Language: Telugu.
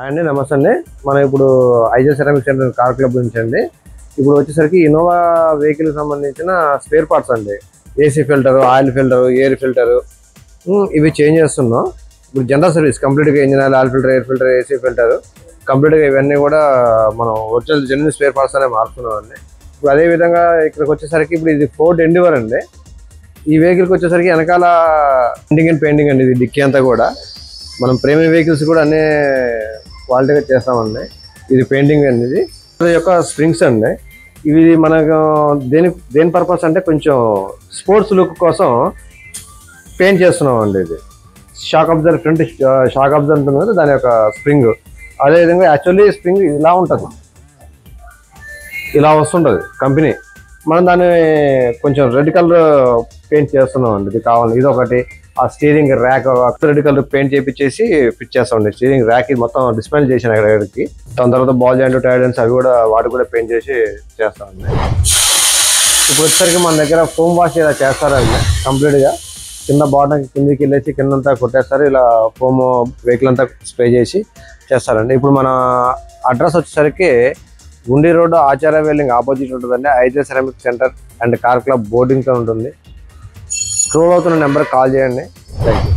అండి నమస్తే అండి. మనం ఇప్పుడు IJ ceramic centre car club నుంచి అండి. ఇప్పుడు వచ్చేసరికి ఇన్నోవా వెహికల్ సంబంధించిన స్పేర్ పార్ట్స్ అండి. AC filter, oil filter, air filter ఇవి చేంజ్ చేస్తున్నాం. ఇప్పుడు జనరల్ సర్వీస్ కంప్లీట్గా engine oil, oil filter, air filter, AC filter కంప్లీట్గా ఇవన్నీ కూడా మనం ఒరిజినల్ జెన్యున్ స్పేర్ పార్ట్స్ అనే మారుతున్నాం అండి. ఇప్పుడు అదేవిధంగా ఇక్కడికి వచ్చేసరికి ఇప్పుడు ఇది ఫోర్డ్ ఎండివర్ అండి. ఈ వెహికల్కి వచ్చేసరికి వెనకాల పెయింటింగ్ అండి. ఇది డిక్కీ అంతా కూడా మనం ప్రీమియం వెహికల్స్ కూడా అన్ని క్వాలిటీగా చేస్తామండి. ఇది పెయింటింగ్ అనేది యొక్క స్ప్రింగ్స్ అండి. ఇవి మనకు దేని పర్పస్ అంటే కొంచెం స్పోర్ట్స్ లుక్ కోసం పెయింట్ చేస్తున్నాం అండి. ఇది shock absorb, front shock absorb ఉంటుంది కదా, దాని యొక్క స్ప్రింగ్. అదేవిధంగా యాక్చువల్లీ స్ప్రింగ్ ఇలా ఉంటుంది, ఇలా వస్తుంటుంది కంపెనీ. మనం దాన్ని కొంచెం రెడ్ కలర్ పెయింట్ చేస్తున్నాం అండి. ఇది కావాలి. ఇది ఒకటి. ఆ steering rack red colour paint చేయించేసి ఫిట్ చేస్తామండి. స్టీరింగ్ ర్యాక్ ఇది మొత్తం డిస్మాంటిల్ చేసిన అక్కడికి. దాని తర్వాత బాల్ జాయింట్, టైర్స్ అవి కూడా వాటి కూడా పెయింట్ చేసి చేస్తామండి. ఇప్పుడు వచ్చేసరికి మన దగ్గర ఫోమ్ వాష్ ఇలా చేస్తారండి. కంప్లీట్గా కింద బాటం కిందికి వెళ్ళేసి కిందంతా కొట్టేస్తారు. ఇలా ఫోమ్ వెహికల్ అంతా స్ప్రే చేసి చేస్తారండి. ఇప్పుడు మన అడ్రస్ వచ్చేసరికి గుండి రోడ్, ఆచార్య వెల్లింగ్ ఆపోజిట్ ఉంటుందండి. IJ ceramic centre and car club బోర్డింగ్తో ఉంటుంది. స్క్రోల్ అవుతున్న నెంబర్కి కాల్ చేయండి. Thank you.